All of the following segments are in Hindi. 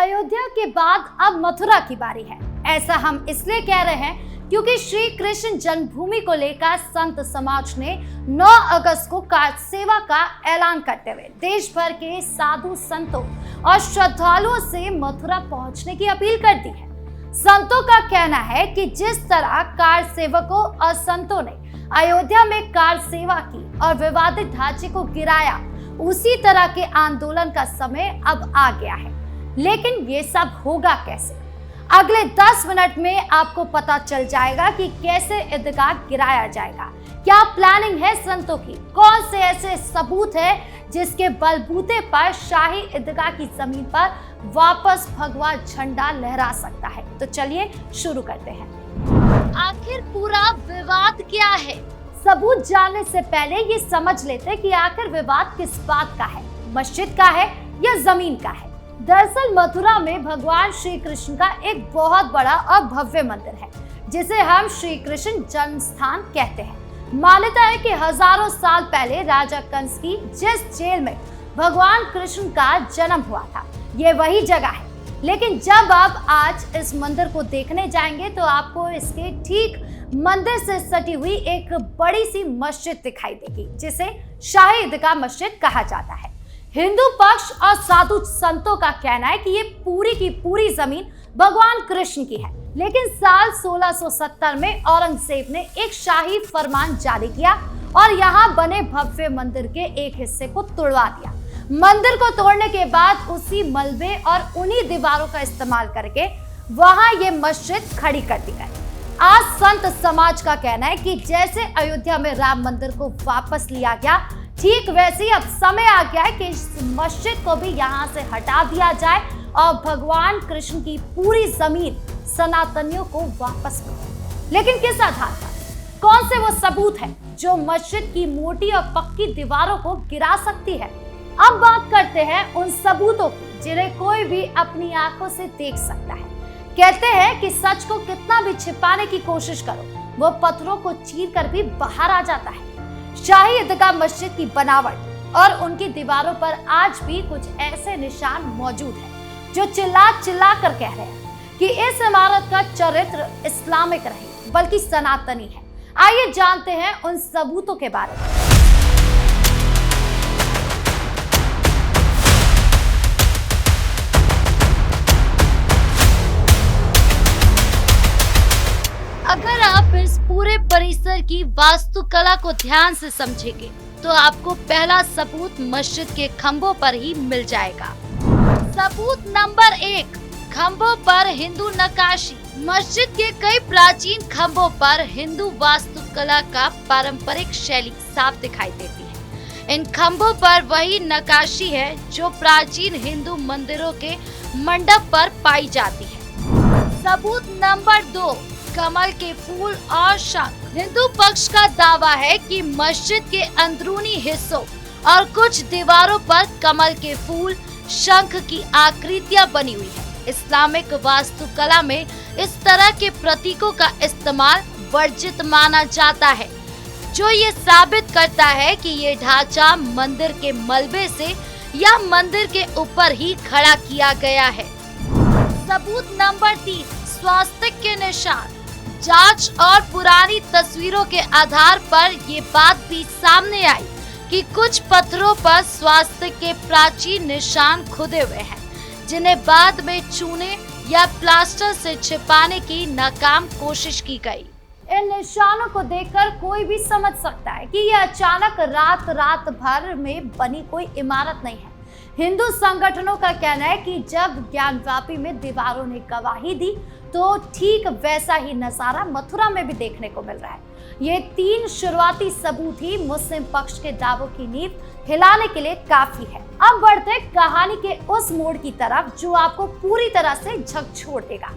अयोध्या के बाद अब मथुरा की बारी है। ऐसा हम इसलिए कह रहे हैं क्योंकि श्री कृष्ण जन्मभूमि को लेकर संत समाज ने 9 अगस्त को कार सेवा का ऐलान करते हुए देश भर के साधु संतों और श्रद्धालुओं से मथुरा पहुंचने की अपील कर दी है। संतों का कहना है कि जिस तरह कार सेवकों और संतों ने अयोध्या में कार सेवा की और विवादित ढांचे को गिराया, उसी तरह के आंदोलन का समय अब आ गया है। लेकिन ये सब होगा कैसे? अगले 10 मिनट में आपको पता चल जाएगा कि कैसे ईदगाह गिराया जाएगा, क्या प्लानिंग है संतों की, कौन से ऐसे सबूत है जिसके बलबूते पर शाही ईदगाह की जमीन पर वापस भगवा झंडा लहरा सकता है। तो चलिए शुरू करते हैं। आखिर पूरा विवाद क्या है? सबूत जानने से पहले ये समझ लेते कि आखिर विवाद किस बात का है, मस्जिद का है या जमीन का है। दरअसल मथुरा में भगवान श्री कृष्ण का एक बहुत बड़ा और भव्य मंदिर है, जिसे हम श्री कृष्ण जन्म स्थान कहते हैं। मान्यता है कि हजारों साल पहले राजा कंस की जिस जेल में भगवान कृष्ण का जन्म हुआ था, ये वही जगह है। लेकिन जब आप आज इस मंदिर को देखने जाएंगे तो आपको इसके ठीक मंदिर से सटी हुई एक बड़ी सी मस्जिद दिखाई देगी, जिसे शाही ईदगाह मस्जिद कहा जाता है। हिंदू पक्ष और साधु संतों का कहना है कि ये पूरी की पूरी जमीन भगवान कृष्ण की है, लेकिन साल 1670 में औरंगजेब ने एक शाही फरमान जारी किया और यहाँ बने भव्य मंदिर के एक हिस्से को तोड़वा दिया। मंदिर को तोड़ने के बाद उसी मलबे और उन्हीं दीवारों का इस्तेमाल करके वहां ये मस्जिद खड़ी कर दी गई। आज संत समाज का कहना है कि जैसे अयोध्या में राम मंदिर को वापस लिया गया, ठीक वैसे ही अब समय आ गया है कि इस मस्जिद को भी यहाँ से हटा दिया जाए और भगवान कृष्ण की पूरी जमीन सनातनियों को वापस मिले। लेकिन किस आधार पर? कौन से वो सबूत है जो मस्जिद की मोटी और पक्की दीवारों को गिरा सकती है? अब बात करते हैं उन सबूतों की जिन्हें कोई भी अपनी आंखों से देख सकता है। कहते हैं कि सच को कितना भी छिपाने की कोशिश करो, वो पत्थरों को चीर कर भी बाहर आ जाता है। शाही ईदगाह मस्जिद की बनावट और उनकी दीवारों पर आज भी कुछ ऐसे निशान मौजूद हैं जो चिल्ला चिल्ला कर कह रहे हैं कि इस इमारत का चरित्र इस्लामिक नहीं बल्कि सनातनी है। आइए जानते हैं उन सबूतों के बारे में। अगर आप इस पूरे परिसर की वास्तुकला को ध्यान से समझेंगे तो आपको पहला सबूत मस्जिद के खंभों पर ही मिल जाएगा। सबूत नंबर 1, खंभों पर हिंदू नक्काशी। मस्जिद के कई प्राचीन खंभों पर हिंदू वास्तुकला का पारंपरिक शैली साफ दिखाई देती है। इन खंभों पर वही नक्काशी है जो प्राचीन हिंदू मंदिरों के मंडप पर पाई जाती है। सबूत नंबर 2, कमल के फूल और शंख। हिंदू पक्ष का दावा है कि मस्जिद के अंदरूनी हिस्सों और कुछ दीवारों पर कमल के फूल, शंख की आकृतियां बनी हुई है। इस्लामिक वास्तुकला में इस तरह के प्रतीकों का इस्तेमाल वर्जित माना जाता है, जो ये साबित करता है कि ये ढांचा मंदिर के मलबे से या मंदिर के ऊपर ही खड़ा किया गया है। सबूत नंबर 3, स्वास्तिक के निशान। जांच और पुरानी तस्वीरों के आधार पर ये बात भी सामने आई कि कुछ पत्थरों पर स्वास्तिक के प्राचीन निशान खुदे हुए हैं, जिन्हें बाद में चूने या प्लास्टर से छिपाने की नाकाम कोशिश की गई। इन निशानों को देखकर कोई भी समझ सकता है कि यह अचानक रात भर में बनी कोई इमारत नहीं है। हिंदू संगठनों का कहना है कि जब ज्ञानवापी में दीवारों ने गवाही दी तो ठीक वैसा ही नजारा मथुरा में भी देखने को मिल रहा है। ये 3 शुरुआती सबूत ही मुस्लिम पक्ष के दावों की नींव हिलाने के लिए काफी है। अब बढ़ते हैं कहानी के उस मोड़ की तरफ जो आपको पूरी तरह से झकझोर देगा।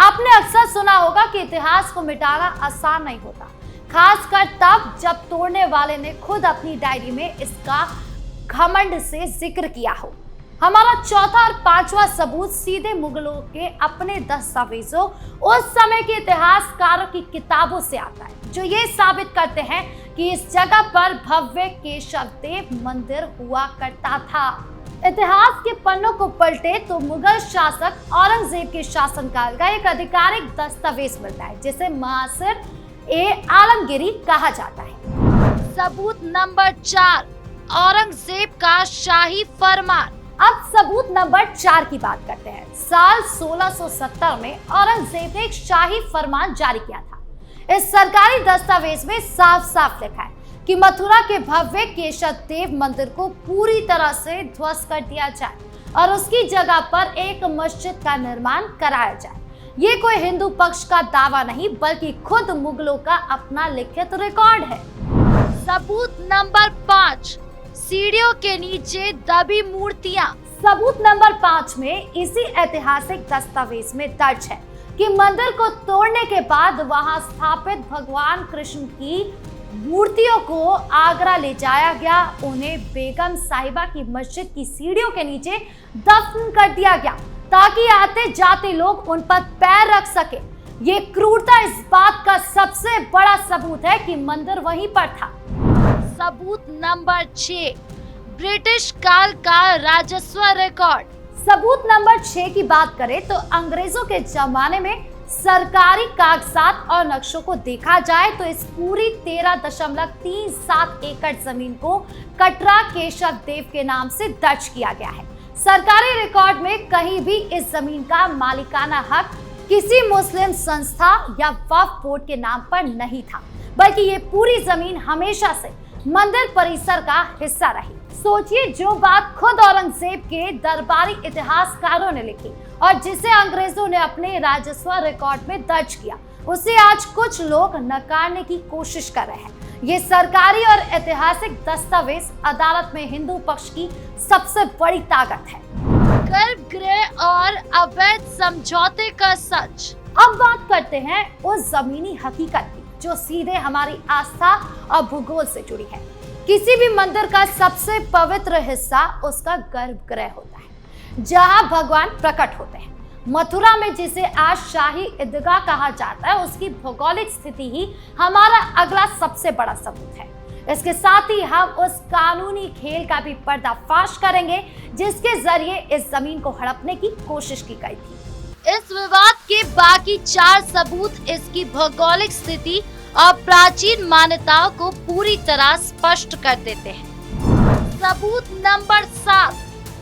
आपने अक्सर सुना होगा कि इतिहास को मिटाना आसान नहीं होता, खासकर तब जब तोड़ने वाले ने खुद अपनी डायरी में इसका घमंड से जिक्र किया हो। हमारा चौथा और पांचवा सबूत सीधे मुगलों के अपने दस्तावेजों, उस समय के इतिहासकारों की किताबों से आता है, जो ये साबित करते हैं कि इस जगह पर भव्य केशव देव मंदिर हुआ करता था। इतिहास के पन्नों को पलटे तो मुगल शासक औरंगजेब के शासनकाल का एक आधिकारिक दस्तावेज मिलता है, जिसे महासिर ए आलमगीरी कहा जाता है। सबूत नंबर 4, औरंगजेब का शाही फरमान। अब सबूत नंबर 4 की बात करते हैं। साल 1670 में औरंगजेब ने एक शाही फरमान जारी किया था। इस सरकारी दस्तावेज में साफ साफ लिखा है कि मथुरा के भव्य केशव देव मंदिर को पूरी तरह से ध्वस्त कर दिया जाए और उसकी जगह पर एक मस्जिद का निर्माण कराया जाए। ये कोई हिंदू पक्ष का दावा नहीं, बल्कि खुद मुगलों का अपना लिखित रिकॉर्ड है। सबूत नंबर 5, सीढ़ियों के नीचे दबी मूर्तियां। सबूत नंबर 5 में इसी ऐतिहासिक दस्तावेज में दर्ज है कि मंदिर को तोड़ने के बाद वहां स्थापित भगवान कृष्ण की मूर्तियों को आगरा ले जाया गया। उन्हें बेगम साहिबा की मस्जिद की सीढ़ियों के नीचे दफन कर दिया गया ताकि आते जाते लोग उन पर पैर रख सके। ये क्रूरता इस बात का सबसे बड़ा सबूत है कि मंदिर वहीं पर था। सबूत नंबर 6, ब्रिटिश काल का राजस्व रिकॉर्ड। सबूत नंबर 6 की बात करें तो अंग्रेजों के जमाने में सरकारी कागजात और नक्शों को देखा जाए तो इस पूरी 13.37 एकड़ जमीन को कटरा केशव देव के नाम से दर्ज किया गया है। सरकारी रिकॉर्ड में कहीं भी इस जमीन का मालिकाना हक किसी मुस्लिम संस्था या वक्फ बोर्ड के नाम पर नहीं था, बल्कि ये पूरी जमीन हमेशा से मंदिर परिसर का हिस्सा रही। सोचिए, जो बात खुद औरंगजेब के दरबारी इतिहासकारों ने लिखी और जिसे अंग्रेजों ने अपने राजस्व रिकॉर्ड में दर्ज किया, उसे आज कुछ लोग नकारने की कोशिश कर रहे हैं। ये सरकारी और ऐतिहासिक दस्तावेज अदालत में हिंदू पक्ष की सबसे बड़ी ताकत है। गर्भगृह और अवैध समझौते का सच। अब बात करते हैं उस जमीनी हकीकत की जो सीधे हमारी आस्था और भूगोल से जुड़ी है। किसी भी मंदिर का सबसे पवित्र हिस्सा उसका गर्भगृह होता है, जहां भगवान प्रकट होते हैं। मथुरा में जिसे आज शाही ईदगाह कहा जाता है, उसकी भौगोलिक स्थिति ही हमारा अगला सबसे बड़ा सबूत है। इसके साथ ही हम उस कानूनी खेल का भी पर्दाफाश करेंगे जिसके जरिए इस जमीन को हड़पने की कोशिश की गई थी। इस विवाद के बाकी 4 सबूत इसकी भौगोलिक स्थिति और प्राचीन मान्यताओं को पूरी तरह स्पष्ट कर देते हैं। सबूत नंबर 7,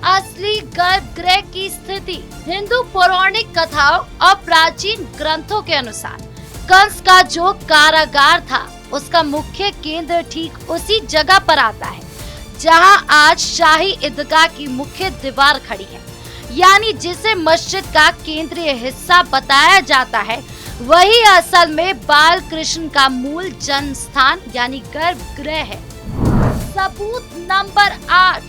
असली गर्भगृह की स्थिति। हिंदू पौराणिक कथाओं और प्राचीन ग्रंथों के अनुसार कंस का जो कारागार था, उसका मुख्य केंद्र ठीक उसी जगह पर आता है जहां आज शाही ईदगाह की मुख्य दीवार खड़ी है, यानी जिसे मस्जिद का केंद्रीय हिस्सा बताया जाता है, वही असल में बाल कृष्ण का मूल जन्म स्थान यानी गर्भगृह है। सबूत नंबर 8,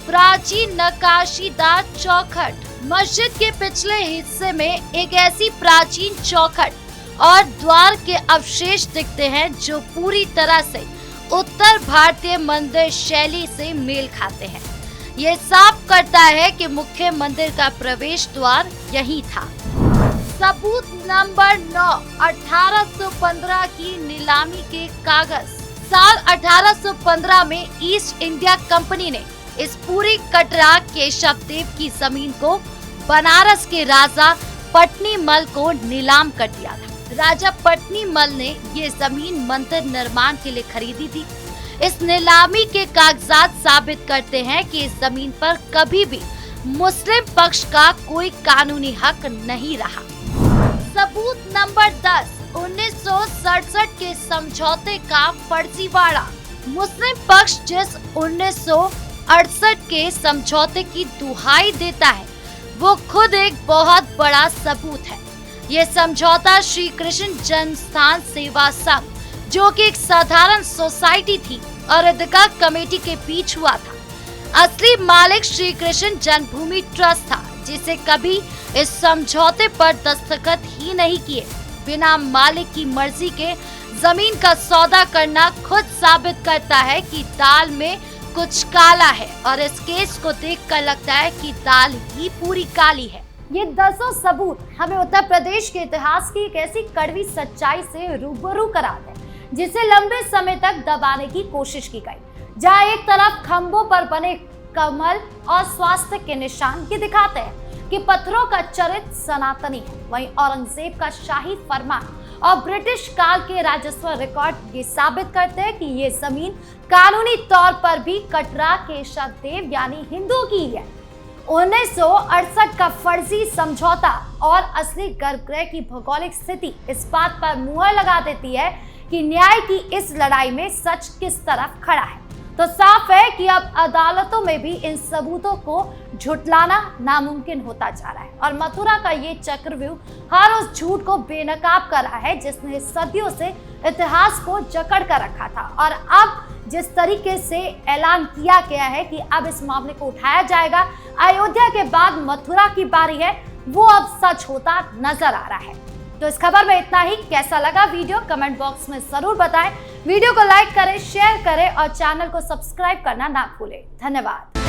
प्राचीन नक्काशीदार चौखट। मस्जिद के पिछले हिस्से में एक ऐसी प्राचीन चौखट और द्वार के अवशेष दिखते हैं जो पूरी तरह से उत्तर भारतीय मंदिर शैली से मेल खाते हैं। ये साफ करता है कि मुख्य मंदिर का प्रवेश द्वार यही था। सबूत नंबर 9, 1815 की नीलामी के कागज। साल 1815 में ईस्ट इंडिया कंपनी ने इस पूरी कटरा केशव देव की जमीन को बनारस के राजा पटनीमल को नीलाम कर दिया था। राजा पटनीमल ने ये जमीन मंदिर निर्माण के लिए खरीदी थी। इस नीलामी के कागजात साबित करते हैं कि इस जमीन पर कभी भी मुस्लिम पक्ष का कोई कानूनी हक नहीं रहा। सबूत नंबर 10, 1967 के समझौते का फर्जीवाड़ा। मुस्लिम पक्ष जिस 1968 के समझौते की दुहाई देता है, वो खुद एक बहुत बड़ा सबूत है। ये समझौता श्री कृष्ण जन्मस्थान सेवा संघ, जो कि एक साधारण सोसाइटी थी, और ईदगाह कमेटी के बीच हुआ था। असली मालिक श्री कृष्ण जन्मभूमि ट्रस्ट था, जिसे कभी इस समझौते पर दस्तखत ही नहीं किए। बिना मालिक की मर्जी के जमीन का सौदा करना खुद साबित करता है कि दाल में कुछ काला है और इस केस को देखकर लगता है कि दाल ही पूरी काली है। ये दसों सबूत हमें उत्तर प्रदेश के इतिहास की एक ऐसी कड़वी सच्चाई से रूबरू कराते हैं जिसे लंबे समय तक दबाने की कोशिश की गई। जहां एक तरफ खंभों पर बने कमल और स्वास्थ्य के निशान ये दिखाते हैं कि पत्थरों का चरित्र सनातनी है, वहीं औरंगजेब का शाही फरमान और ब्रिटिश काल के राजस्व रिकॉर्ड ये साबित करते हैं कि ये जमीन कानूनी तौर पर भी कटरा केशव देव यानी हिंदू की है। 1968 का फर्जी समझौता और असली गर्भगृह की भौगोलिक स्थिति इस बात पर मुहर लगा देती है कि न्याय की इस लड़ाई में सच किस तरफ खड़ा है। तो साफ है कि अब अदालतों में भी इन सबूतों को झुटलाना नामुमकिन होता जा रहा है और मथुरा का ये चक्रव्यूह हर उस झूठ को बेनकाब कर रहा है जिसने सदियों से इतिहास को जकड़ कर रखा था। और अब जिस तरीके से ऐलान किया गया है कि अब इस मामले को उठाया जाएगा, अयोध्या के बाद मथुरा की बारी है, वो अब सच होता नजर आ रहा है। तो इस खबर में इतना ही। कैसा लगा वीडियो कमेंट बॉक्स में जरूर बताएं। वीडियो को लाइक करें, शेयर करें और चैनल को सब्सक्राइब करना ना भूलें। धन्यवाद।